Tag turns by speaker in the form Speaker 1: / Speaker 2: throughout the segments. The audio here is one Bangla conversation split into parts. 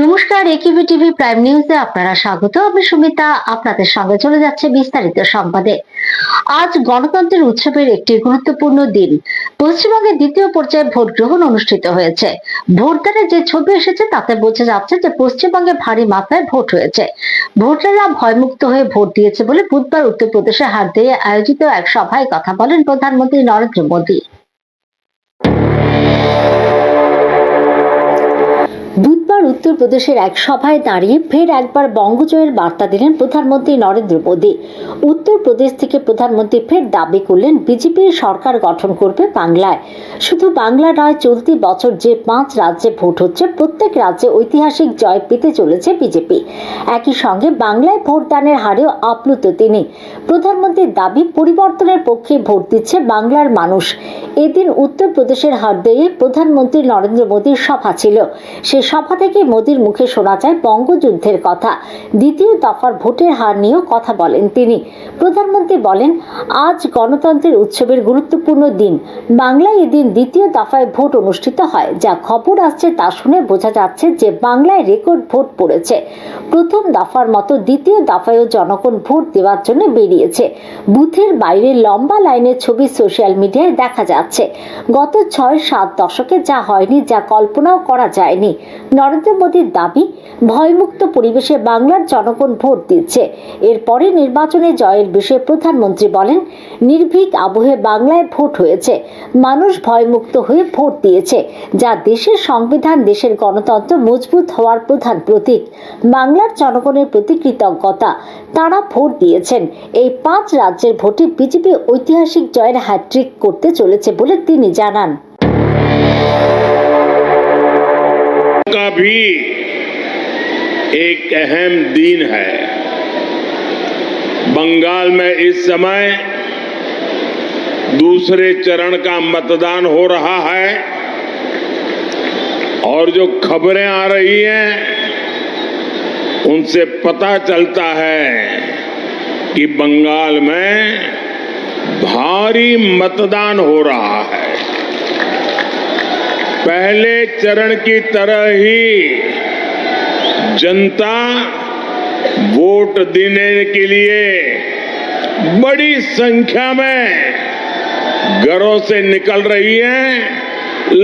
Speaker 1: নমস্কার, একিবি টিভি প্রাইম নিউজে আপনারা স্বাগত। আমি সুমিতা আপনাদের সঙ্গে চলে যাচ্ছে বিস্তারিত সংবাদে। আজ গণতন্ত্রের উৎসবের একটি গুরুত্বপূর্ণ দিন। পশ্চিমবঙ্গে দ্বিতীয় পর্যায়ে ভোট গ্রহণ অনুষ্ঠিত হয়েছে। ভোটদানের যে ছবি এসেছে তাতে বোঝা যাচ্ছে যে পশ্চিমবঙ্গে ভারী মাত্রায় ভোট হয়েছে। ভোটাররা ভয়মুক্ত হয়ে ভোট দিয়েছে বলে বুধবার উত্তরপ্রদেশে হারদিয়ে আয়োজিত এক সভায় কথা বলেন প্রধানমন্ত্রী নরেন্দ্র মোদী। বুধবার উত্তরপ্রদেশের এক সভায় দাঁড়িয়ে ফের একবার বঙ্গজয়ের বার্তা দিলেন প্রধানমন্ত্রী নরেন্দ্র মোদী। উত্তরপ্রদেশ থেকে প্রধানমন্ত্রী ফের দাবি করলেন বিজেপির সরকার গঠন করবে বাংলায়। শুধু বাংলা নয়, চলতি বছর যে 5 রাজ্যে ভোট হচ্ছে প্রত্যেক রাজ্যে ঐতিহাসিক জয় পেতে চলেছে বিজেপি। একই সঙ্গে বাংলায় ভোটদানের হারেও আপ্লুত তিনি। প্রধানমন্ত্রীর দাবি, পরিবর্তনের পক্ষে ভোট দিচ্ছে বাংলার মানুষ। এদিন উত্তরপ্রদেশের হারদিয়ে প্রধানমন্ত্রী নরেন্দ্র মোদীর সভা ছিল। সে সভা থেকে মোদীর মুখে শোনা যায় বঙ্গযুদ্ধের কথা। দ্বিতীয় দফার ভোটের হার নিয়েও কথা বলেন তিনি। প্রধানমন্ত্রী বলেন, আজ গণতন্ত্রের উৎসবের গুরুত্বপূর্ণ দিন। বাংলায় এদিন দ্বিতীয় দফায় ভোট অনুষ্ঠিত হয়। যা খবর আসছে তা শুনে বোঝা যাচ্ছে যে বাংলায় রেকর্ড ভোট পড়েছে। প্রথম দফার মতো দ্বিতীয় দফায়ও জনগণ ভোট দেওয়ার জন্য বেরিয়েছে। বুথের বাইরে লম্বা লাইনের ছবি সোশ্যাল মিডিয়ায় দেখা যাচ্ছে। গত 6-7 দশকে যা হয়নি, যা কল্পনাও করা যায়নি। নরেন্দ্র মোদীর দাবি, ভয়মুক্ত পরিবেশে বাংলার জনগণ ভোট দিচ্ছে। এরপরে নির্বাচনে জয়ের বিষয়ে প্রধানমন্ত্রী বলেন, নির্ভীক আবহে বাংলায় ভোট হয়েছে। মানুষ ভয়মুক্ত হয়ে ভোট দিয়েছে। যা দেশের সংবিধান, দেশের গণতন্ত্র মজবুত হওয়ার প্রধান প্রতীক। বাংলার জনগণের প্রতি কৃতজ্ঞতা। তারা ভোট দিয়েছেন। এই 5 রাজ্যের ভোটে বিজেপি ঐতিহাসিক জয়ের হ্যাট্রিক করতে চলেছে বলে তিনি জানান।
Speaker 2: का भी एक अहम दिन है। बंगाल में इस समय दूसरे चरण का मतदान हो रहा है और जो खबरें आ रही हैं उनसे पता चलता है कि बंगाल में भारी मतदान हो रहा है। पहले चरण की तरह ही जनता वोट देने के लिए बड़ी संख्या में घरों से निकल रही है।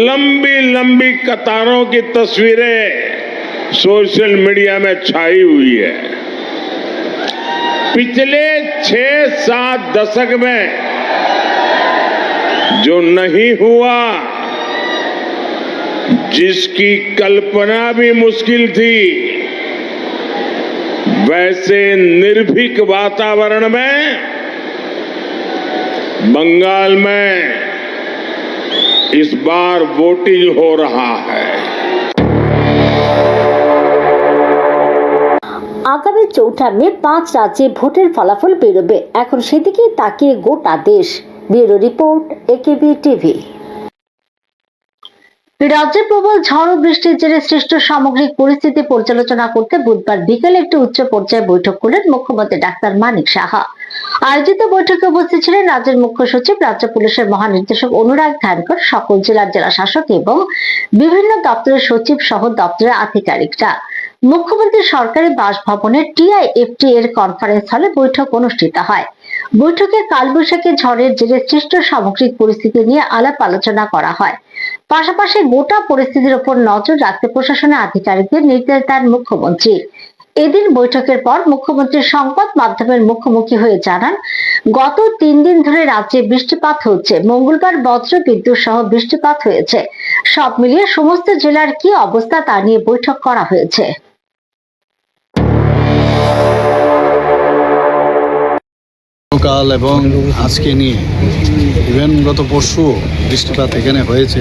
Speaker 2: लंबी लंबी कतारों की तस्वीरें सोशल मीडिया में छाई हुई है। पिछले 6-7 दशक में जो नहीं हुआ, जिसकी कल्पना भी मुश्किल थी, वैसे निर्भीक वातावरण में बंगाल में इस बार वोटिंग हो रहा है।
Speaker 1: আগামী 4 মে 5 রাজ্যে ভোটের ফলাফল বেরোবে। এখন সেদিকে তাকিয়ে গোটা দেশ। Bureau report, AKB TV. রাজ্যে প্রবল ঝড় ও বৃষ্টির জেরে সৃষ্ট সামগ্রিক পরিস্থিতি পর্যালোচনা করতে বুধবার বিকেলে একটি উচ্চ পর্যায়ে বৈঠক করলেন মুখ্যমন্ত্রী ডাক্তার মানিক সাহা। আয়োজিত বৈঠকে উপস্থিত ছিলেন রাজ্যের মুখ্য সচিব, রাজ্য পুলিশের মহানির্দেশক অনুরাগ ধানকর, সকল জেলার জেলা শাসক এবং বিভিন্ন দপ্তরের সচিব সহ দপ্তরের আধিকারিকরা। মুখ্যমন্ত্রী সরকারি বাসভবনের TIFT এর কনফারেন্স হলে বৈঠক অনুষ্ঠিত হয়। বৈঠকে কালবৈশাখী ঝড়ের জেরে সৃষ্ট সামগ্রিক পরিস্থিতি নিয়ে আলাপ আলোচনা করা হয়। পাশাপাশি গোটা পরিস্থিতির উপর নজর রাখতে প্রশাসনের আধিকারিকদের নির্দেশ দেন মুখ্যমন্ত্রী। এদিন বৈঠকের পর মুখ্যমন্ত্রী সংবাদ মাধ্যমের মুখোমুখি হয়ে জানান, গত 3 দিন ধরে রাজ্যে বৃষ্টিপাত হচ্ছে। মঙ্গলবার বজ্র বিদ্যুৎ সহ বৃষ্টিপাত হয়েছে। সব মিলিয়ে সমস্ত জেলার কি অবস্থা তা নিয়ে বৈঠক করা হয়েছে।
Speaker 3: কাল এবং আজকে নিয়ে ইভেন গত পরশু বৃষ্টিপাত এখানে হয়েছে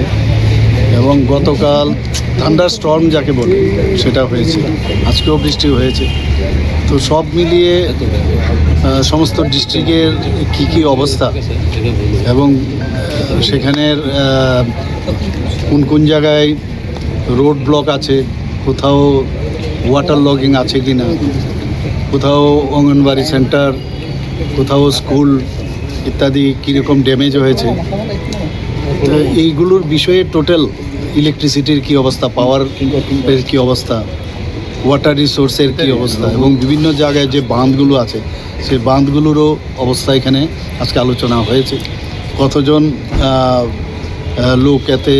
Speaker 3: এবং গতকাল থান্ডার স্টর্ম যাকে বলে সেটা হয়েছে, আজকেও বৃষ্টি হয়েছে। তো সব মিলিয়ে সমস্ত ডিস্ট্রিক্টের কী অবস্থা এবং সেখানের কোন কোন জায়গায় রোড ব্লক আছে, কোথাও ওয়াটার লগিং আছে কি না, কোথাও অঙ্গনবাড়ি সেন্টার, কোথাও স্কুল ইত্যাদি কীরকম ড্যামেজ হয়েছে, তো এইগুলোর বিষয়ে টোটাল ইলেকট্রিসিটির কী অবস্থা, পাওয়ারের কী অবস্থা, ওয়াটার রিসোর্সের কী অবস্থা এবং বিভিন্ন জায়গায় যে বাঁধগুলো আছে সেই বাঁধগুলোরও অবস্থা এখানে আজকে আলোচনা হয়েছে। কতজন লোক এতে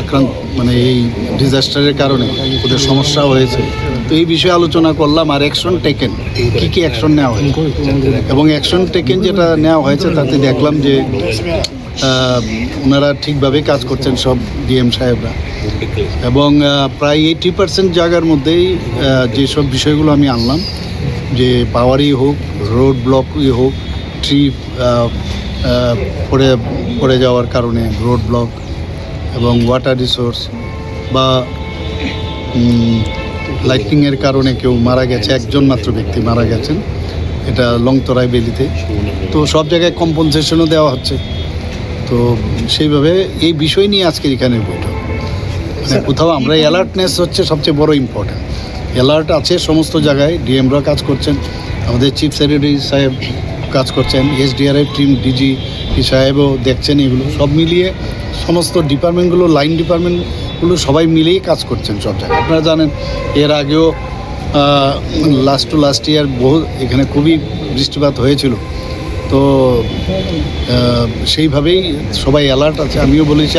Speaker 3: আক্রান্ত মানে এই ডিজাস্টারের কারণে ওদের সমস্যা হয়েছে, তো এই বিষয়ে আলোচনা করলাম। আর অ্যাকশন টেকেন, কী কী অ্যাকশন নেওয়া হয়েছে এবং অ্যাকশন টেকেন যেটা নেওয়া হয়েছে তাতে দেখলাম যে ওনারা ঠিকভাবে কাজ করছেন সব ডিএম সাহেবরা, এবং প্রায় 80% জায়গার মধ্যেই যেসব বিষয়গুলো আমি আনলাম, যে পাওয়ারই হোক, রোড ব্লকই হোক, ট্রি পড়ে যাওয়ার কারণে রোড ব্লক এবং ওয়াটার রিসোর্স বা লাইটিংয়ের কারণে কেউ মারা গেছে, একজন মাত্র ব্যক্তি মারা গেছেন, এটা লংতরাই বেলিতে। তো সব জায়গায় কম্পনসেশনও দেওয়া হচ্ছে। তো সেইভাবে এই বিষয় নিয়ে আজকের এখানে বৈঠক। মানে কোথাও আমরা অ্যালার্টনেস হচ্ছে সবচেয়ে বড় ইম্পর্ট্যান্ট। অ্যালার্ট আছে সমস্ত জায়গায়, ডিএমরা কাজ করছেন, আমাদের চিফ সেক্রেটারি সাহেব কাজ করছেন, এসডিআরএফ টিম ডিজি সাহেবও দেখছেন। এগুলো সব মিলিয়ে সমস্ত ডিপার্টমেন্টগুলো, লাইন ডিপার্টমেন্টগুলো সবাই মিলেই কাজ করছেন সব জায়গায়। আপনারা জানেন এর আগেও লাস্ট ইয়ার বহু এখানে খুবই বৃষ্টিপাত হয়েছিল। তো সেইভাবেই সবাই অ্যালার্ট আছে। আমিও বলেছি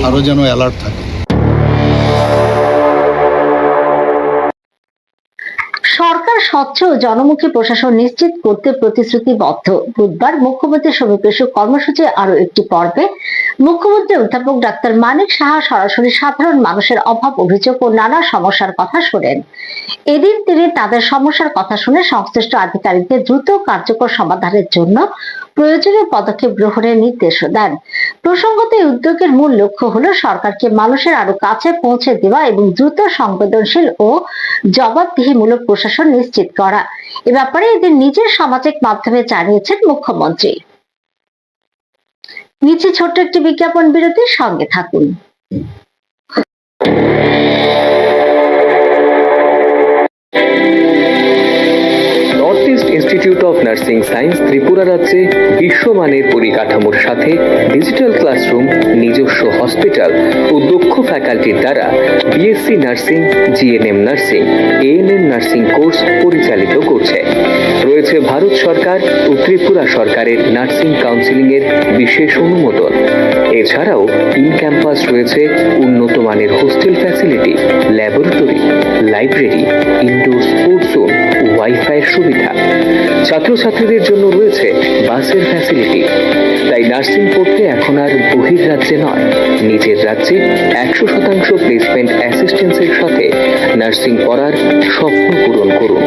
Speaker 3: আরও যেন অ্যালার্ট থাকে।
Speaker 1: সরকার স্বচ্ছ ও জনমুখী প্রশাসন নিশ্চিত করতে প্রতিশ্রুতিবদ্ধ। বুধবার মুখ্যমন্ত্রীর সমিপেশু কর্মসূচি আরো একটি পর্বে মুখ্যমন্ত্রী অধ্যাপক ডাক্তার মানিক সাহা সরাসরি সাধারণ মানুষের অভাব অভিযোগ ও নানা সমস্যার কথা শোনেন। এদিন তিনি তাদের সমস্যার কথা শুনে সংশ্লিষ্ট আধিকারিকদের দ্রুত কার্যকর সমাধানের জন্য প্রয়োজনীয় পদক্ষেপ গ্রহণের নির্দেশও দেন। প্রসঙ্গত এই উদ্যোগের মূল লক্ষ্য হলো সরকারকে মানুষের আরো কাছে পৌঁছে দেওয়া এবং দ্রুত, সংবেদনশীল ও জবাবদিহিমূলক প্রশাসন নিশ্চিত করা। এ ব্যাপারে এদিন নিজের সামাজিক মাধ্যমে জানিয়েছেন মুখ্যমন্ত্রী। নিচে ছোট্ট একটি বিজ্ঞাপন বিরতির সঙ্গে থাকুন।
Speaker 4: North east institute of nursing science Tripura রাজ্যে বিশ্বমানের পরিকাঠামোর সাথে ডিজিটাল ক্লাসরুম, নিজস্ব হসপিটাল ও দক্ষ ফ্যাকাল্টির দ্বারা BSc nursing, GNM nursing, ANM nursing course পরিচালিত করছে। রয়েছে ভারত সরকার ও ত্রিপুরা সরকারের নার্সিং কাউন্সিলিং এর বিশেষ অনুমোদন। এছাড়াও ইন ক্যাম্পাস রয়েছে উন্নত মানের hostel facility, laboratory, library, indoor sports zone, wifi এর সুবিধা। ছাত্রছাত্রীদের জন্য রয়েছে বাসের ফ্যাসিলিটি। তাই নার্সিং পড়তে এখন আর বহির্রাজ্যে নয়, নিজের রাজ্যে 100% প্লেসমেন্ট অ্যাসিস্ট্যান্সের সাথে নার্সিং পড়ার স্বপ্ন পূরণ করুন।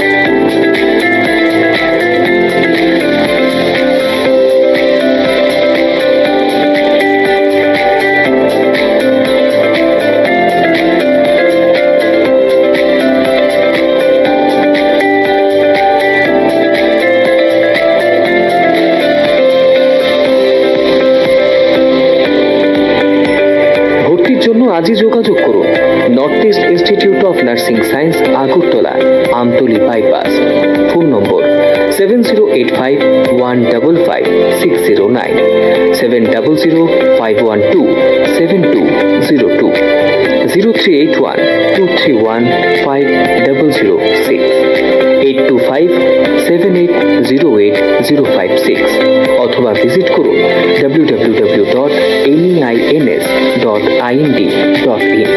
Speaker 4: আজই যোগাযোগ করুন north east institute of nursing science, Agartala, Amtali bypass. Phone নম্বর 7085155609, 7005127202, 0381231506, 8257808056 অথবা ভিজিট করুন www.neins.ind.in,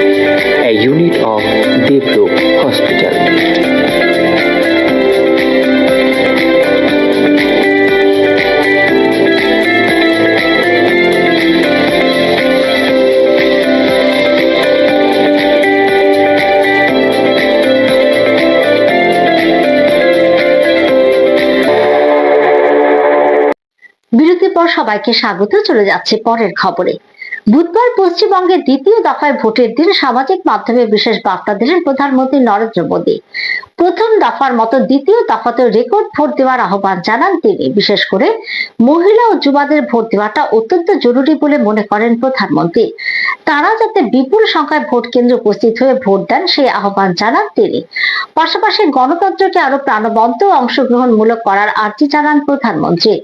Speaker 4: a unit of Devlook Hospital.
Speaker 1: বিরতির পর সবাইকে স্বাগত। চলে যাচ্ছে পরের খবরে। বুধবার পশ্চিমবঙ্গের দ্বিতীয় দফায় ভোটের দিন সামাজিক মাধ্যমে বিশেষ বার্তা দিলেন প্রধানমন্ত্রী নরেন্দ্র মোদী। প্রথম দফার মতো দ্বিতীয় দফাতে রেকর্ড ভোট দেওয়ার আহ্বান জানান তিনি। বিশেষ করে মহিলা ও যুবাদের ভোট দেওয়াটা অত্যন্ত জরুরি বলে মনে করেন প্রধানমন্ত্রী। তারা যাতে বিপুল সংখ্যায় ভোট কেন্দ্রে উপস্থিত হয়ে ভোট দেন সেই আহ্বান জানান তিনি। পাশাপাশি গণতন্ত্রকে আরো প্রাণবন্ত ও অংশগ্রহণমূলক করার আর্জি জানান প্রধানমন্ত্রী।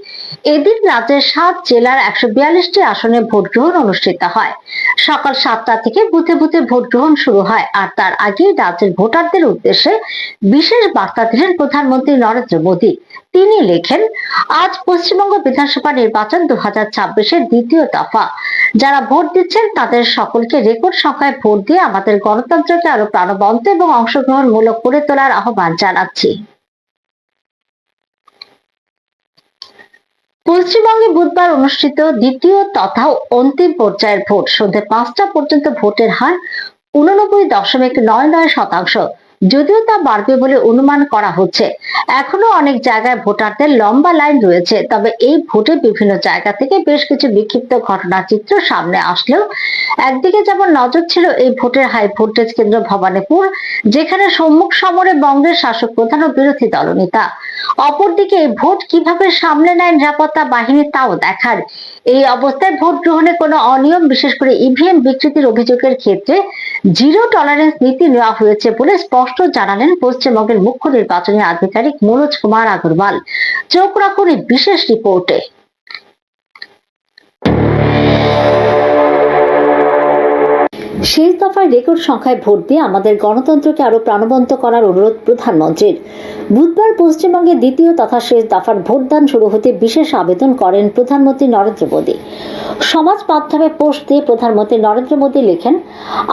Speaker 1: এদিন রাজ্যের 7 জেলার 142টি আসনে ভোট গ্রহণ অনুষ্ঠিত হয়। সকাল 7টা থেকে বুথে বুথে ভোট গ্রহণ শুরু হয়। আর তার আগে রাজ্যের ভোটারদের উদ্দেশ্যে বিশেষ বার্তা দিলেন প্রধানমন্ত্রী নরেন্দ্র মোদী। তিনি লেখেন, আজ পশ্চিমবঙ্গ বিধানসভা নির্বাচন 2026-এর দ্বিতীয় দফা। যারা ভোট দিচ্ছেন তাদের সকলকে রেকর্ড সংখ্যায় ভোট দিয়ে আমাদের গণতন্ত্রকে আরো প্রাণবন্ত এবং অংশগ্রহণমূলক করে তোলার আহ্বান জানাচ্ছি। পশ্চিমবঙ্গে বুধবার অনুষ্ঠিত দ্বিতীয় তথা অন্তিম পর্যায়ের ভোট। সন্ধ্যে 5টা পর্যন্ত ভোটের হার 89.99%। যদিও তা বাড়বে বলে অনুমান করা হচ্ছে। এখনো অনেক জায়গায় ভোটারদের লম্বা লাইন রয়েছে। তবে এই ভোটে বিভিন্ন জায়গা থেকে বেশ কিছু বিক্ষিপ্ত ঘটনার চিত্র সামনে আসলেও একদিকে যেমন নজর ছিল এই ভোটের হাই ভোল্টেজ কেন্দ্র ভবানীপুর, যেখানে সম্মুখ সমরে বঙ্গের শাসক প্রধান ও বিরোধী দলনেতা। অপরদিকে এই ভোট কিভাবে সামলে নেয় নিরাপত্তা বাহিনী তাও দেখার। এই অবস্থায় ভোট গ্রহণে কোনো অনিয়ম, বিশেষ করে ইভিএম বিকৃতির অভিযোগের ক্ষেত্রে জিরো টলারেন্স নীতি নেওয়া হয়েছে বলে স্পষ্ট জানালেন পশ্চিমবঙ্গের মুখ্য নির্বাচনী আধিকারিক মনোজ কুমার আগরওয়াল। চোখ রাখুন এই বিশেষ রিপোর্টে। শেষ দফায় রেকর্ড সংখ্যায় ভোট দিয়ে আমাদের গণতন্ত্রকে আরো প্রাণবন্ত করার অনুরোধ প্রধানমন্ত্রীর। বুধবার পশ্চিমবঙ্গে দ্বিতীয় তথা শেষ দফার ভোটদান শুরু হতে বিশেষ আবেদন করেন প্রধানমন্ত্রী নরেন্দ্র মোদী। সমাজ মাধ্যমে পোস্ট দিয়ে প্রধানমন্ত্রী নরেন্দ্র মোদী লেখেন,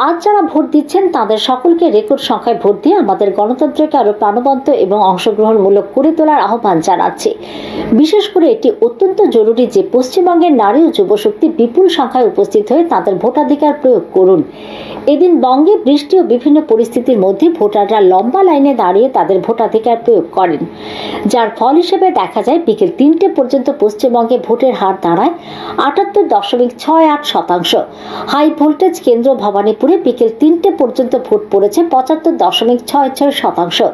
Speaker 1: আজ যারা ভোট দিচ্ছেন তাদের সকলকে রেকর্ড সংখ্যায় ভোট দিয়ে আমাদের গণতন্ত্রকে আরো প্রাণবন্ত এবং অংশগ্রহণমূলক করে তোলার আহ্বান জানাচ্ছি। বিশেষ করে এটি অত্যন্ত জরুরি যে পশ্চিমবঙ্গের নারী ও যুবশক্তি বিপুল সংখ্যায় উপস্থিত হয়ে তাদের ভোটাধিকার প্রয়োগ করুন। এদিন বঙ্গে বৃষ্টি ও বিভিন্ন পরিস্থিতির মধ্যে ভোটাররা লম্বা লাইনে দাঁড়িয়ে তাদের ভোটাধিকার প্রয়োগ করেন, যার ফল হিসেবে দেখা যায় বিকেল 3টে পর্যন্ত পশ্চিমবঙ্গে ভোটের হার দাঁড়ায় 78.68%। হাই ভোল্টেজ কেন্দ্র ভবানীপুরে বিকেল 3টে পর্যন্ত ভোট পড়েছে 75.66%।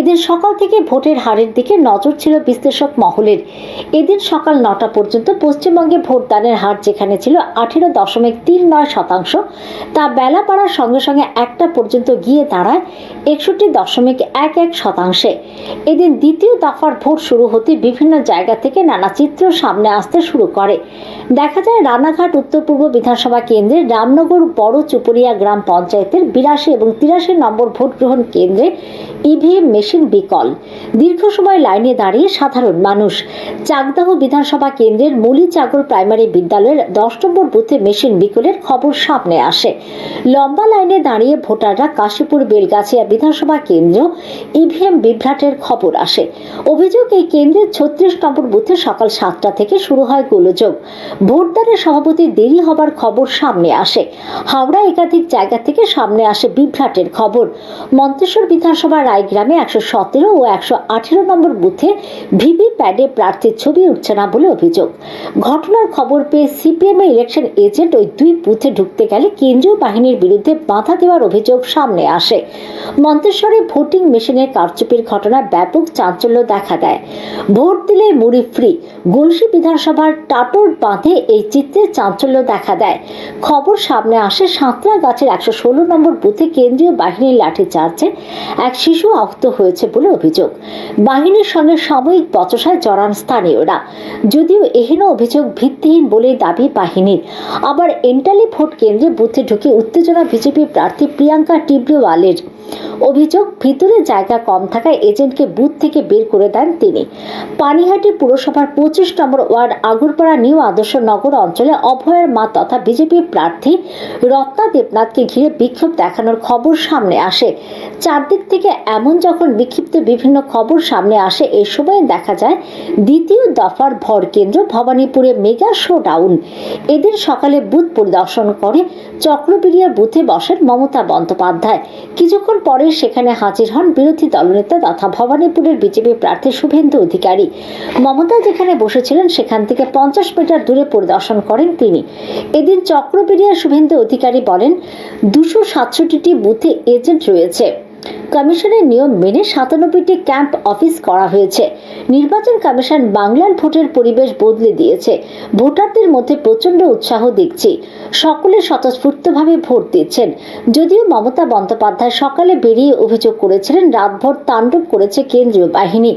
Speaker 1: এদিন সকাল থেকে ভোটের হারের দিকে নজর ছিল বিশ্লেষক মহলের। এদিন সকাল 9টা পর্যন্ত পশ্চিমবঙ্গে ভোটদানের হার যেখানে ছিল 18.39%, তা বেলা বাড়ার সঙ্গে সঙ্গে 1টা পর্যন্ত গিয়ে দাঁড়ায় 61.11%। এদিন দ্বিতীয় দফার ভোট শুরু হতে বিভিন্ন জায়গা থেকে নানা চিত্র সামনে আসতে শুরু করে। দেখা যায় রানাঘাট উত্তর পূর্ব বিধানসভা কেন্দ্রের রামনগর বড় চুপড়িয়া গ্রাম পঞ্চায়েতের 82 এবং 83 নম্বর ভোট গ্রহণ কেন্দ্রে ইভিএম মেশিন বিকল। দীর্ঘ সময় লাইনে দাঁড়িয়ে সাধারণ মানুষ। চাকদাহ বিধানসভা কেন্দ্রের মলিচাগর প্রাইমারি বিদ্যালয়ের 10 নম্বর বুথে মেশিন বিকলের খবর সামনে আসে। লম্বা লাইনে দাঁড়িয়ে ভোটাররা কাশীপুর বেলগাছিয়া বিধানসভা কেন্দ্র ইভিএম বিভ্রাটের খবর আসে। অভিযোগ, এই কেন্দ্রের 36 নম্বর বুথে সকাল 7টা থেকে শুরু হয় গোলযোগ। ভোটদানের সভাপতি দেরি হবার খবর সামনে আসে। হাওড়া একাধিক জায়গা থেকে সামনে আসে বিভ্রাটের খবর। মন্তেশ্বর বিধানসভা রায়গ্রামে 117 ও 118 নম্বর বুথে ভিভি প্যাডে প্রার্থীর ছবি উঠছে না বলে অভিযোগ। ঘটনার খবর পেয়ে সিপিএম ইলেকশন এজেন্ট ওই 2 বুথে ঢুকতে গেলে কেন্দ্রীয় বাহিনীর বিরুদ্ধে বাধা দেওয়ার অভিযোগ সামনে আসে। মন্তেশ্বরে ভোটিং মেশিনের কারচুপির ঘটনায় ব্যাপক চাঞ্চল্য দেখা দেয়। ভোট দিলে মুড়ি ফ্রি। গলসি বিধানসভার টাটোর বাঁধে এই চিত্রে চাঞ্চল্য দেখা দেয়। খবর সামনে আসে সাঁতরাগাছের 116 নম্বর বুথে কেন্দ্রীয় বাহিনীর লাঠিচার্জে এক শিশু আহত হয়েছে বলে অভিযোগ। বাহিনীর সঙ্গে সাময়িক বচসায় জড়ান স্থানীয়রা। যদিও এহেন অভিযোগ ভিত্তিহীন বলে দাবি বাহিনীর। আবার এন্টালি ভোট কেন্দ্রে বুথে ঢুকে উত্তেজনা বিজেপি প্রার্থী প্রিয়াঙ্কা টিবরিওয়ালের। অভিযোগ, ভিতরে জায়গা কম থাকায় এজেন্টকে বুথ থেকে বের করে দেন তিনি। পানিহাটি পুরসভার 25 নম্বর ওয়ার্ড আগরপাড়া নিউ আদর্শ নগর অঞ্চলে অভয়ের মা তথা বিজেপি প্রার্থী রত্না দেবনাথকে ঘিরে বিক্ষোভ দেখানোর খবর সামনে আসে। চারদিক থেকে এমন যখন বিক্ষিপ্ত বিভিন্ন খবর সামনে আসে, এই সময় দেখা যায় দ্বিতীয় দফার ভর কেন্দ্র ভবানীপুরে মেগা শোডাউন। এদিন সকালে বুথ পরিদর্শন করে চক্রবিড়িয়ার বুথে বসেন মমতা বন্দ্যোপাধ্যায়। কিছুক্ষণ পরে সেখানে হাজির হন বিরোধী দলনেতা তথা ভবানীপুরের বিজেপি প্রার্থী শুভেন্দু অধিকারী। মমতা যেখানে বসেছিলেন সেখান থেকে 50 মিটার দূরে পরিদর্শন করেন তিনি। এদিন চক্রবিড়িয়ার শুভেন্দু অধিকারী বলেন, 267টি বুথে এজেন্ট রয়েছে। কমিশনের নিয়ম মেনে 97টি ক্যাম্প অফিস করা হয়েছে। নির্বাচন কমিশন বাংলার ভোটের পরিবেশ বদলে দিয়েছে। ভোটারদের মধ্যে প্রচন্ড উৎসাহ দেখছি, সকলে স্বতঃস্ফূর্তভাবে ভোট দিচ্ছেন। যদিও মমতা বন্দ্যোপাধ্যায় সকালে বেরিয়ে অভিযোগ করেছিলেন রাতভর তাণ্ডব করেছে কেন্দ্রীয় বাহিনী,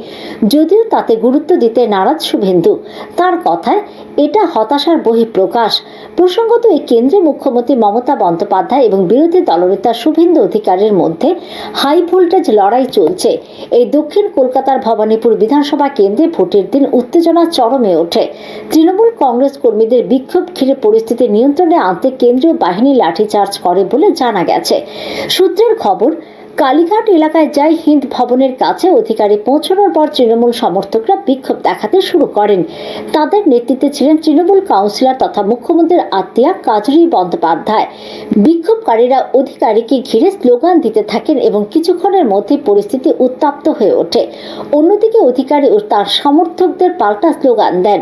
Speaker 1: যদিও তাতে গুরুত্ব দিতে নারাজ শুভেন্দু। তার কথায় এটা হতাশার বহিঃপ্রকাশ। প্রসঙ্গত, এই কেন্দ্রীয় মুখ্যমন্ত্রী মমতা বন্দ্যোপাধ্যায় এবং বিরোধী দলনেতা শুভেন্দু অধিকারীর মধ্যে হাই ভোল্টেজ লড়াই চলছে। এই দক্ষিণ কলকাতার ভবানীপুর বিধানসভা কেন্দ্রে ভোটের দিন উত্তেজনা চরমে ওঠে। তৃণমূল কংগ্রেস কর্মীদের বিক্ষোভ ঘিরে পরিস্থিতি নিয়ন্ত্রণে আনতে কেন্দ্রীয় বাহিনী লাঠিচার্জ করে বলে জানা গেছে। সূত্রের খবর, কালীঘাট এলাকায় জয় হিন্দ ভবনের কাছে অধিকারী পৌঁছানোর পর তৃণমূল সমর্থকরা বিক্ষোভ দেখাতে শুরু করেন। তাদের নেতৃত্বে ছিলেন তৃণমূল কাউন্সিলর তথা মুখ্যমন্ত্রীর আত্মীয়া কাজরি বন্দ্যোপাধ্যায়। বিক্ষোভকারীরা অধিকারীকে ঘিরে স্লোগান দিতে থাকেন এবং কিছুক্ষণের মধ্যে পরিস্থিতি উত্তপ্ত হয়ে ওঠে। অন্যদিকে অধিকারী ও তার সমর্থকদের পাল্টা স্লোগান দেন।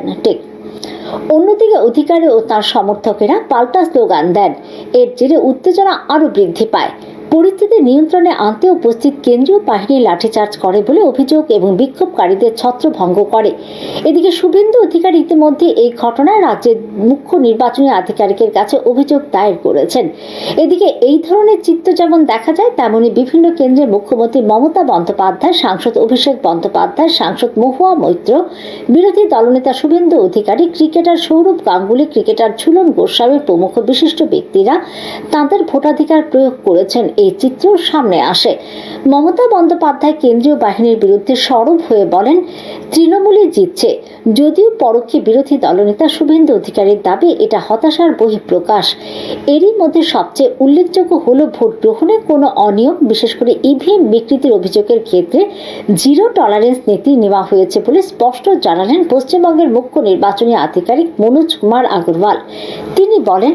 Speaker 1: অন্যদিকে অধিকারী ও তার সমর্থকেরা পাল্টা স্লোগান দেন। এর জেরে উত্তেজনা আরো বৃদ্ধি পায়। পরিস্থিতি নিয়ন্ত্রণে আনতে উপস্থিত কেন্দ্রীয় বাহিনী লাঠিচার্জ করে বলে অভিযোগ এবং বিক্ষোভকারীদের ছত্রভঙ্গ করে। এদিকে শুভেন্দু অধিকারী ইতিমধ্যে এই ঘটনায় রাজ্যের মুখ্য নির্বাচনী আধিকারিকের কাছে অভিযোগ দায়ের করেছেন। এদিকে এই ধরনের চিত্র যেমন দেখা যায়, তেমনি বিভিন্ন কেন্দ্রের মুখ্যমন্ত্রী মমতা বন্দ্যোপাধ্যায়, সাংসদ অভিষেক বন্দ্যোপাধ্যায়, সাংসদ মহুয়া মৈত্র, বিরোধী দলনেতা শুভেন্দু অধিকারী, ক্রিকেটার সৌরভ গাঙ্গুলি, ক্রিকেটার ঝুলন গোস্বামী প্রমুখ বিশিষ্ট ব্যক্তিরা তাঁদের ভোটাধিকার প্রয়োগ করেছেন। এই চিত্র সামনে আসে। মমতা বন্দ্যোপাধ্যায় কেন্দ্রীয় বাহিনীর বিরুদ্ধে সরব হয়ে বলেন, তৃণমূলই জিতছে। যদিও পরোক্ষে বিরোধী দলনেতা শুভেন্দু অধিকারীর দাবি এটা হতাশার বহিঃপ্রকাশ। এরই মধ্যে সবচেয়ে উল্লেখযোগ্য হলো ভোট গ্রহণে কোনো অনিয়ম, বিশেষ করে ইভিএম বিকৃতির অভিযোগের ক্ষেত্রে জিরো টলারেন্স নীতি নেওয়া হয়েছে বলে স্পষ্ট জানালেন পশ্চিমবঙ্গের মুখ্য নির্বাচনী আধিকারিক মনোজ কুমার আগরওয়াল। তিনি বলেন,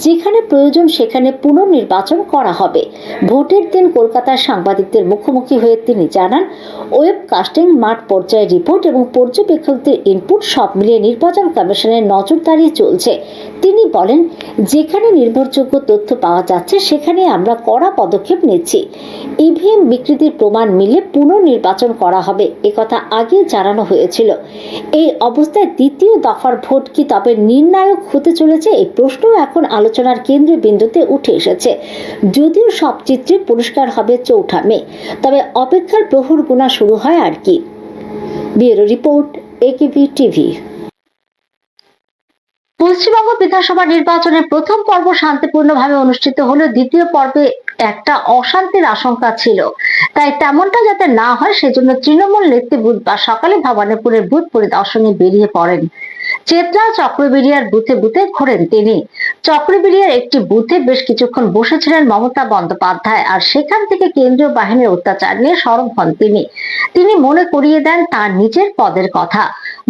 Speaker 1: যেখানে প্রয়োজন সেখানে পুনর্নির্বাচন করা হবে। ভোটের দিন কলকাতার সাংবাদিকদের মুখোমুখি হয়ে তিনি জানান, ওয়েবকাস্টিং, মাঠ পর্যায়ে রিপোর্ট এবং পর্যবেক্ষকদের ইনপুট সব মিলিয়ে নির্বাচন কমিশনের নজরদারি চলছে। তিনি বলেন, যেখানে নির্ভরযোগ্য তথ্য পাওয়া যাচ্ছে সেখানে আমরা কড়া পদক্ষেপ নিচ্ছি। ইভিএম বিকৃতির প্রমাণ মিলে পুনর্নির্বাচন করা হবে, একথা আগে জানানো হয়েছিল। এই অবস্থায় দ্বিতীয় দফার ভোট কি তবে নির্ণায়ক হতে চলেছে? এই প্রশ্ন এখন আলোচনার কেন্দ্রবিন্দুতে উঠে এসেছে। যদিও সব চিত্রে পরিষ্কার হবে 4 মে, তবে অপেক্ষার প্রহর গোনা শুরু হয় আর কি। Bureau report, AKB TV. Paschimbanga বিধানসভা নির্বাচনের প্রথম পর্ব শান্তিপূর্ণভাবে অনুষ্ঠিত হলেও দ্বিতীয় পর্বে একটা অশান্তির আশঙ্কা ছিল। তাই তেমনটা যাতে না হয় সেজন্য তৃণমূল নেত্রী বুধবার সকালে ভবানীপুরের বুথ পরিদর্শনে বেরিয়ে পড়েন। চেতলা চক্রবেরিয়ার বুথে বুথে ঘোরেন তিনি। চক্রবেরিয়ার একটি বুথে বেশ কিছুক্ষণ বসেছিলেন মমতা বন্দ্যোপাধ্যায়, আর সেখান থেকে কেন্দ্রীয় বাহিনীর অত্যাচার নিয়ে সরব হন তিনি মনে করিয়ে দেন তার নিজের পদের কথা।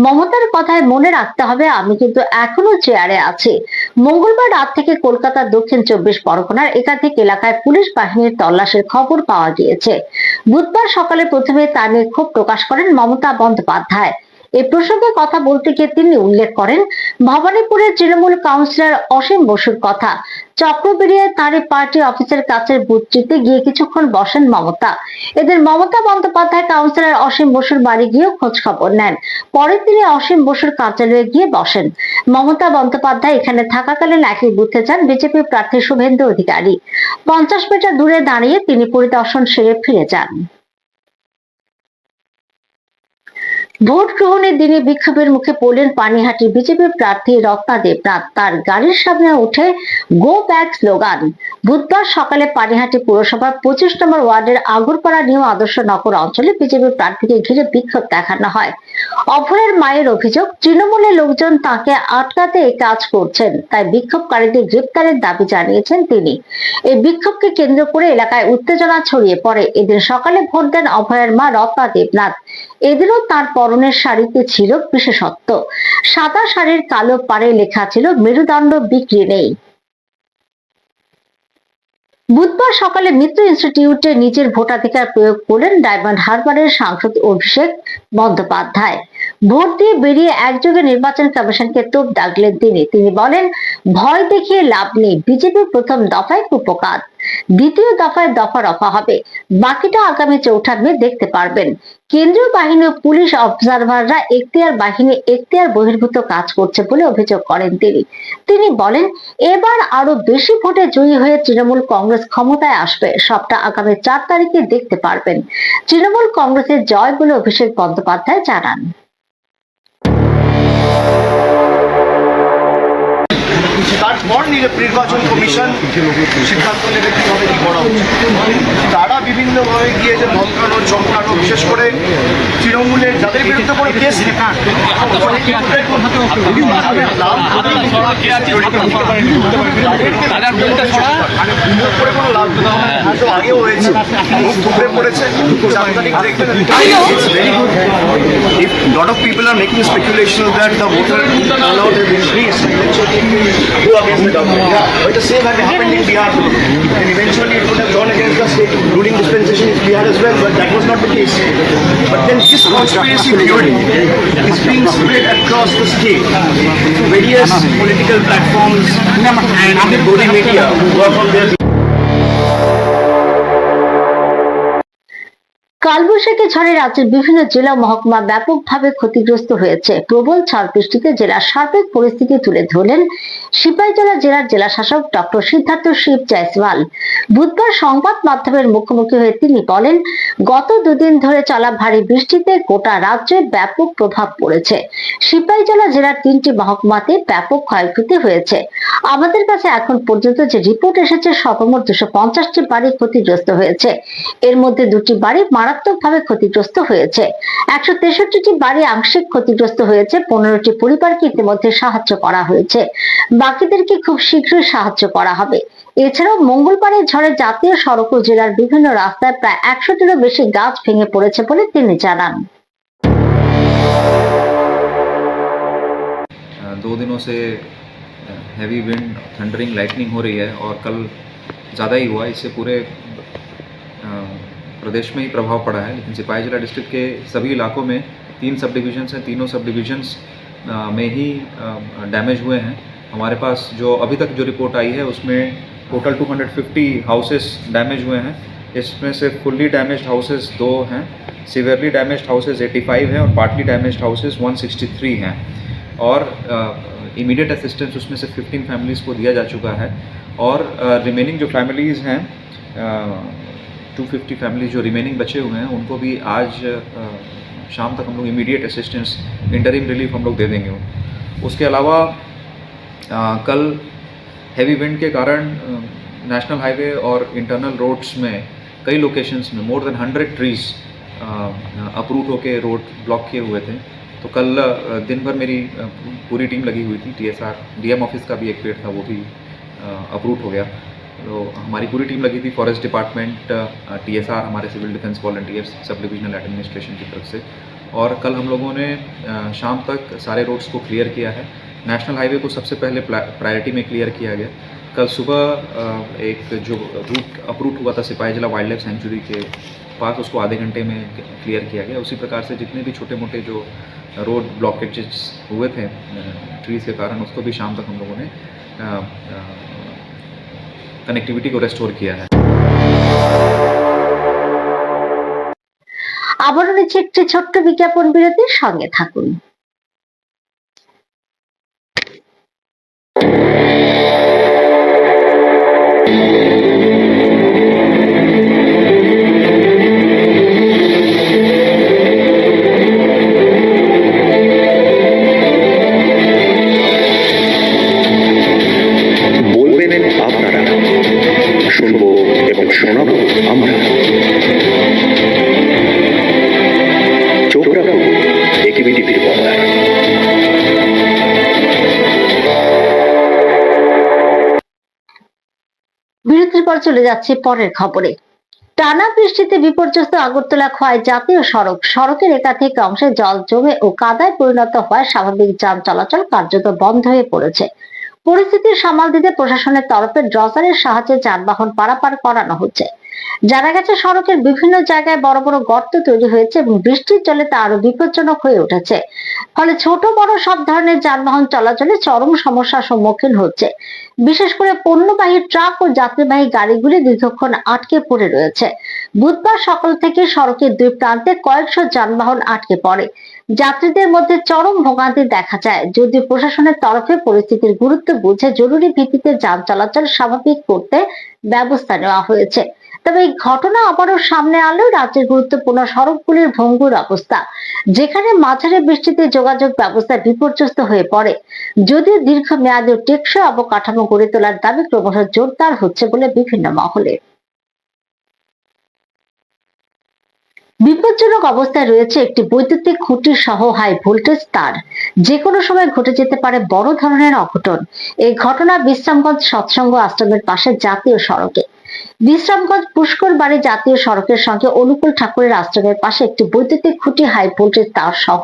Speaker 1: মমতার কথায় মনে রাখতে হবে, আমি কিন্তু এখনো চেয়ারে আছি। মঙ্গলবার রাত থেকে কলকাতার দক্ষিণ 24 পরগনার একাধিক এলাকায় পুলিশ বাহিনীর তল্লাশির খবর পাওয়া গিয়েছে। বুধবার সকালে প্রথমে তা নিয়ে ক্ষোভ প্রকাশ করেন মমতা বন্দ্যোপাধ্যায়। এই প্রসঙ্গে কথা বলতে গিয়ে তিনি উল্লেখ করেন ভবানীপুরের তৃণমূল কাউন্সিলর অসীম বসুর কথা। চক্রবেরিয়ায় তাঁর পার্টি অফিসের কাছের বুথটিতে গিয়ে কিছুক্ষণ বসেন মমতা। এদের মমতা বন্দ্যোপাধ্যায় কাউন্সিলর অসীম বসুর বাড়ি গিয়েও খোঁজ খবর নেন। পরে তিনি অসীম বসুর কার্যালয়ে গিয়ে বসেন। মমতা বন্দ্যোপাধ্যায় এখানে থাকাকালীন একই বুথে যান বিজেপি প্রার্থী শুভেন্দু অধিকারী। 50 মিটার দূরে দাঁড়িয়ে তিনি পরিদর্শন সেরে ফিরে যান। ভোট গ্রহণের দিনে বিক্ষোভের মুখে পড়লেন পানিহাটি বিজেপি প্রার্থী রত্না দেবনাথ। তার গাড়ির সামনে উঠে গো ব্যাক স্লোগান। বুধবার সকালে পানিহাটি পুরসভার 25 নম্বর ওয়ার্ডের আগরপাড়া নিউ আদর্শ নগর অঞ্চলে বিজেপি প্রার্থীকে ঘিরে বিক্ষোভ দেখানো হয়। অভয়ের মায়ের অভিযোগ, তৃণমূলের লোকজন তাকে আটকাতে এই কাজ করছেন, তাই বিক্ষোভকারীদের গ্রেপ্তারের দাবি জানিয়েছেন তিনি। এই বিক্ষোভকে কেন্দ্র করে এলাকায় উত্তেজনা ছড়িয়ে পড়ে। এদিন সকালে ভোট দেন অভয়ের মা রত্না দেবনাথ। এদিনও তার পরনের শাড়িতে ছিল বিশেষত্ব। সাদা শাড়ির কালো পাড়ে লেখা ছিল মেরুদণ্ড বিক্রি নেই। বুধবার সকালে মিত্র ইনস্টিটিউটে নিজের ভোটাধিকার প্রয়োগ করলেন ডায়মন্ড হারবারের সাংসদ অভিষেক বন্দ্যোপাধ্যায়। ভোট দিয়ে বেরিয়ে একযোগে নির্বাচন কমিশনকে তোপ দাগলেন তিনি বলেন, ভয় দেখিয়ে লাভ নেই, বিজেপির প্রথম দফায় কুপকাত। দ্বিতীয় দফায় দফা রফা হবে, বাকিটা আগামী 4 মে দেখতে পারবেন। কেন্দ্রীয় বাহিনী ও পুলিশ অবজারভাররা এখতিয়ার বাহিনী এখতিয়ার বহির্ভূত কাজ করছে বলে অভিযোগ করেন তিনি বলেন, এবার আরো বেশি ভোটে জয়ী হয়ে তৃণমূল কংগ্রেস ক্ষমতায় আসবে, সবটা আগামী 4 তারিখে দেখতে পারবেন। তৃণমূল কংগ্রেসের জয় বলে অভিষেক বন্দ্যোপাধ্যায় জানান।
Speaker 5: তারপর নির্বাচন কমিশন সিদ্ধান্ত নেবে কিভাবে কি করা উচিত। তারা বিভিন্নভাবে গিয়ে যে ধমকানো চমকানো, বিশেষ করে তৃণমূলের যাদের বিরুদ্ধে কোনো কেস আগেও হয়েছে, ধুপড়ে পড়েছে। If lot of people are making speculation that the voter turnout has increased, go against the government. Yeah, but the same had happened in Bihar. And eventually it would have gone against the state ruling dispensation in Bihar as well, but that was not the case. But then this conspiracy theory is being spread across the state through various political platforms and the body media who work on their
Speaker 1: কালবৈশাখী ঝড়ে রাজ্যের বিভিন্ন জেলা মহকুমা ব্যাপকভাবে ক্ষতিগ্রস্ত হয়েছে। প্রবল ঝড় বৃষ্টিতে জেলার সার্বিক পরিস্থিতি তুলে ধরলেন সিপাহীজলা জেলার জেলাশাসক ডক্টর সিদ্ধার্থ শিব জয়সওয়াল। বুধবার সংবাদ মাধ্যমের মুখোমুখি হয়ে তিনি বলেন, গত দুদিন ধরে চলা ভারী বৃষ্টিতে গোটা রাজ্যে ব্যাপক প্রভাব পড়েছে। সিপাহীজলা জেলার 3টি মহকুমাতে ব্যাপক ক্ষয়ক্ষতি হয়েছে। আমাদের কাছে এখন পর্যন্ত যে রিপোর্ট এসেছে, সর্বমোট 250টি বাড়ি ক্ষতিগ্রস্ত হয়েছে। এর মধ্যে 2টি বাড়ি মারাত্মকভাবে ক্ষতিগ্রস্ত হয়েছে। 163টি বাড়ি আংশিক ক্ষতিগ্রস্ত হয়েছে। 15টি পরিবারকে ইতিমধ্যে সাহায্য করা হয়েছে, বাকিদেরকে খুব শীঘ্রই সাহায্য করা হবে। এছাড়াও মঙ্গলবারের ঝড়ে জাতীয় সড়ক ও জেলার বিভিন্ন রাস্তায় প্রায় 100টিরও বেশি গাছ ভেঙে পড়েছে বলে তিনি জানান।
Speaker 6: 2 दिनों से हैवी विंड, थंडरिंग, लाइटनिंग हो रही है और कल ज़्यादा ही हुआ। इससे पूरे प्रदेश में ही प्रभाव पड़ा है। लेकिन सिपाहीजला डिस्ट्रिक्ट के सभी इलाकों में 3 सब डिविजन्स हैं, तीनों सब डिविजन्स में ही डैमेज हुए हैं। हमारे पास जो अभी तक जो रिपोर्ट आई है उसमें टोटल 250 हाउसेस डैमेज हुए हैं। इसमें से फुल्ली डैमेज्ड हाउसेस 2 हैं, सिवियरली डैमेज्ड हाउसेस 85 हैं और पार्टली डैमेज्ड हाउसेस 163 हैं। और इमीडिएट असिस्टेंस उसमें से 15 फैमिलीज़ को दिया जा चुका है। और रिमेनिंग जो फैमिलीज़ हैं, 250 फैमिलीज जो रिमेनिंग बचे हुए हैं, उनको भी आज शाम तक हम लोग इमीडिएट असिस्टेंस, इंटरिम रिलीफ हम लोग दे देंगे। उसके अलावा कल हैवी विंड के कारण नेशनल हाईवे और इंटरनल रोड्स में कई लोकेशंस में मोर देन 100 ट्रीज़ अप्रूव होके रोड ब्लॉक किए हुए थे। तो कल दिन भर मेरी पूरी टीम लगी हुई थी। TSR DM ऑफिस का भी एक पेड़ था, वो भी अप्रूव हो गया। तो हमारी पूरी टीम लगी थी, फॉरेस्ट डिपार्टमेंट, TSR, हमारे civil defence volunteers, sub divisional administration की तरफ से। और कल हम लोगों ने शाम तक सारे रोड्स को क्लियर किया है। नेशनल हाईवे को सबसे पहले प्रायोरिटी में क्लियर किया गया। कल सुबह एक जो रूट अप्रूव हुआ था सिपाहीजला वाइल्ड लाइफ सेंचुरी के पास, उसको आधे घंटे में क्लियर किया गया। उसी प्रकार से जितने भी छोटे मोटे जो रोड ब्लॉकेजेस हुए थे ट्रीज़ के कारण, उसको भी शाम तक हम लोगों ने कनेक्टिविटी को रेस्टोर किया है।
Speaker 1: আবারও নিচ্ছে একটি ছোট্ট বিজ্ঞাপন বিরতির সঙ্গে থাকুন।
Speaker 4: বলবেন আপনারা, শুনবো এবং শোনাবো আমরা। চোখ রাখুন একিবিটিভির পর্দায়।
Speaker 1: বিরতির পর চলে যাচ্ছে পরের খবরে। টানা বৃষ্টিতে বিপর্যস্ত আগরতলা খোয়াই জাতীয় সড়ক, সড়কের একাধিক অংশে জল জমে ও কাদায় পরিণত হওয়ায় স্বাভাবিক যান চলাচল কার্যত বন্ধ হয়ে পড়েছে। পরিস্থিতি সামাল দিতে প্রশাসনের তরফে ড্রজারের সাহায্যে যানবাহন পারাপার করানো হচ্ছে। জানা গেছে সড়কের বিভিন্ন জায়গায় বড় বড় গর্ত তৈরি হয়েছে এবং বৃষ্টির জলে তা আরো বিপজ্জনক হয়ে উঠেছে। ফলে ছোট বড় সব ধরনের যানবাহন চলাচলে চরম সমস্যার সম্মুখীন হচ্ছে। বিশেষ করে পণ্যবাহী ট্রাক ও যাত্রীবাহী গাড়িগুলি দীর্ঘক্ষণ আটকে পড়ে রয়েছে। বুধবার সকাল থেকে সড়কের দুই প্রান্তে কয়েকশো যানবাহন আটকে পড়ে। যাত্রীদের মধ্যে চরম ভোগান্তি দেখা যায়। যদিও প্রশাসনের তরফে পরিস্থিতির গুরুত্ব বুঝে জরুরি ভিত্তিতে যান চলাচল স্বাভাবিক করতে ব্যবস্থা নেওয়া হয়েছে, তবে এই ঘটনা আবারও সামনে আলো রাজ্যের গুরুত্বপূর্ণ সড়কগুলির ভঙ্গুর অবস্থা, যেখানে মাঝারি বৃষ্টিতে যোগাযোগ ব্যবস্থা বিপর্যস্ত হয়ে পড়ে। যদিও দীর্ঘমেয়াদী ও টেকসই অবকাঠামো গড়ে তোলার দাবি ক্রমশ জোরদার হচ্ছে বলে বিভিন্ন মহলে। বিপজ্জনক অবস্থায় রয়েছে একটি বৈদ্যুতিক খুঁটি সহ হাই ভোল্টেজ তার। যে কোনো সময় ঘটে যেতে পারে বড় ধরনের অঘটন। এই ঘটনা বিশ্রামগঞ্জ সৎসঙ্গ আশ্রমের পাশে জাতীয় সড়কে। বিশ্রামগঞ্জ পুষ্কর বাড়ি জাতীয় সড়কের সঙ্গে অনুকূল ঠাকুরের আশ্রমের পাশে একটি বৈদ্যুতিক খুঁটি হাই ভোল্টেজ তার সহ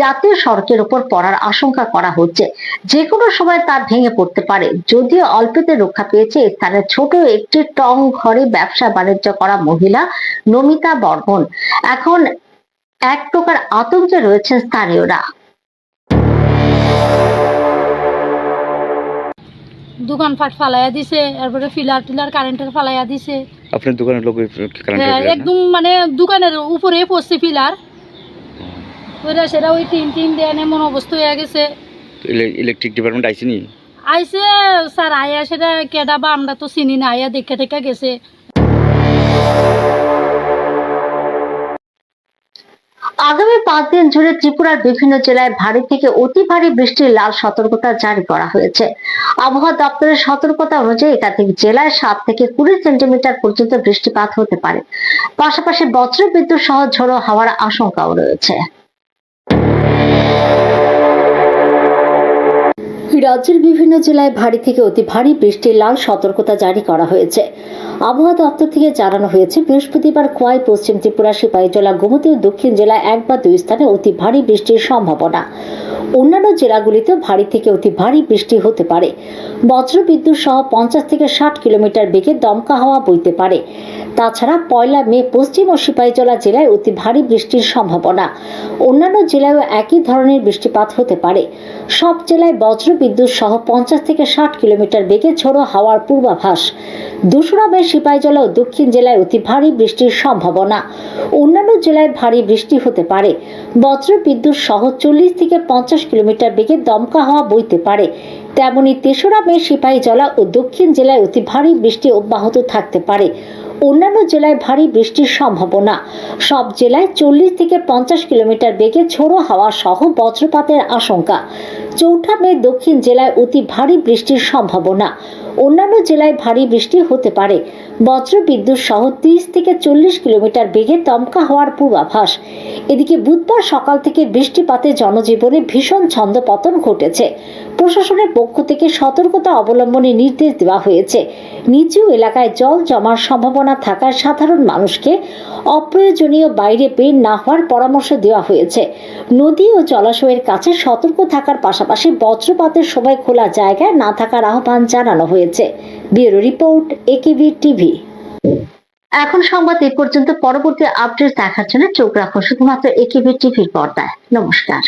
Speaker 1: জাতীয় সড়কের উপর পড়ার আশঙ্কা করা হচ্ছে। যে কোনো সময় তা ভেঙে পড়তে পারে। যদিও অল্পতে রক্ষা পেয়েছে স্থানে ছোট একটি টং ঘরে ব্যবসা বাণিজ্য করা মহিলা নমিতা বর্মন। এখন এক প্রকার আতঙ্কে রয়েছেন স্থানীয়রা।
Speaker 7: দোকানপাট ফালাইয়া দিছে, এরপরে ফিলার টিলার কারেন্টের ফালাইয়া দিছে।
Speaker 8: আপনার দোকানের লোক
Speaker 7: একদম মানে দোকানের উপরে পড়ছে ফিলার, ওইটা সেটা ওই টিন দেয় এমন অবস্থা হয়ে গেছে।
Speaker 8: ইলেকট্রিক ডিপার্টমেন্ট আইসিনি?
Speaker 7: আইসে স্যার, আয়া সেটা কেডা বা আমরা তো চিনি না, আয়া দেখে টেকা গেছে।
Speaker 1: আগামী 5 দিন জুড়ে ত্রিপুরার বিভিন্ন জেলায় ভারী থেকে অতি ভারী বৃষ্টির লাল সতর্কতা জারি করা হয়েছে। আবহাওয়া দপ্তরের সতর্কতা অনুযায়ী একাধিক জেলায় 7 থেকে 20 সেন্টিমিটার পর্যন্ত বৃষ্টিপাত হতে পারে। পাশাপাশি বজ্রবিদ্যুৎ সহ ঝোড়ো হাওয়ার আশঙ্কাও রয়েছে। রাজ্যের বিভিন্ন জেলায় ভারী থেকে অতি ভারী বৃষ্টির লাল সতর্কতা জারি করা হয়েছে। আবহাওয়া দপ্তর থেকে জানানো হয়েছে, বৃহস্পতিবার খোয়াই, পশ্চিম ত্রিপুরা, সিপাহীজলা, গোমতী ও দক্ষিণ জেলায় 1 বা 2 স্থানে অতি ভারী বৃষ্টির সম্ভাবনা। অন্যান্য জেলাগুলিতেও ভারী থেকে অতি ভারী বৃষ্টি হতে পারে। বজ্রবিদ্যুৎ সহ 50 থেকে 60 কিলোমিটার বেগে দমকা হাওয়া বইতে পারে। তাছাড়া 1 মে পশ্চিম ও সিপাহীজলা জেলায় অতি ভারী বৃষ্টির সম্ভাবনা। অন্যান্য জেলায়ও একই ধরনের বৃষ্টিপাত হতে পারে। সব জেলায় বজ্রবিদ্যুৎ সহ 50 থেকে 60 কিলোমিটার বেগে ঝোড়ো হাওয়ার পূর্বাভাস। 2 মে সিপাহীজলা ও দক্ষিণ জেলায় অতি ভারী বৃষ্টির সম্ভাবনা। অন্যান্য জেলায় ভারী বৃষ্টি হতে পারে। বজ্রবিদ্যুৎ সহ 40 থেকে 50 কিলোমিটার বেগে দমকা হাওয়া বইতে পারে। তেমনি 3 মে সিপাহীজলা ও দক্ষিণ জেলায় অতি ভারী বৃষ্টি অব্যাহত থাকতে পারে। অন্যান্য জেলায় ভারী বৃষ্টির সম্ভাবনা। সব জেলায় 40 থেকে 50 কিলোমিটার বেগে ঝোড়ো হাওয়া সহ বজ্রপাতের আশঙ্কা। 4 মে দক্ষিণ জেলায় অতি ভারী বৃষ্টির সম্ভাবনা। অন্যান্য জেলায় ভারী বৃষ্টি হতে পারে। বজ্রবিদ্যুৎ সহ 30 থেকে 40 কিলোমিটার বেগে দমকা হওয়ার পূর্বাভাস। এদিকে বুধবার সকাল থেকে বৃষ্টিপাতে জনজীবনে ভীষণ ছন্দপতন ঘটেছে। প্রশাসনের পক্ষ থেকে সতর্কতা অবলম্বনের নির্দেশ দেওয়া হয়েছে। নিচু এলাকায় জল জমার সম্ভাবনা থাকায় সাধারণ মানুষকে অপ্রয়োজনীয় বাইরে বের না হওয়ার পরামর্শ দেওয়া হয়েছে। নদী ও জলাশয়ের কাছে সতর্ক থাকার পাশাপাশি বজ্রপাতের সময় খোলা জায়গায় না থাকার আহ্বান জানানো হয়েছে। Bureau report, AKB TV. এখন সংবাদ এই পর্যন্ত। পরবর্তী আপডেট দেখার জন্য চোখ রাখুন শুধুমাত্র একেবি টিভির পর্দায়। নমস্কার।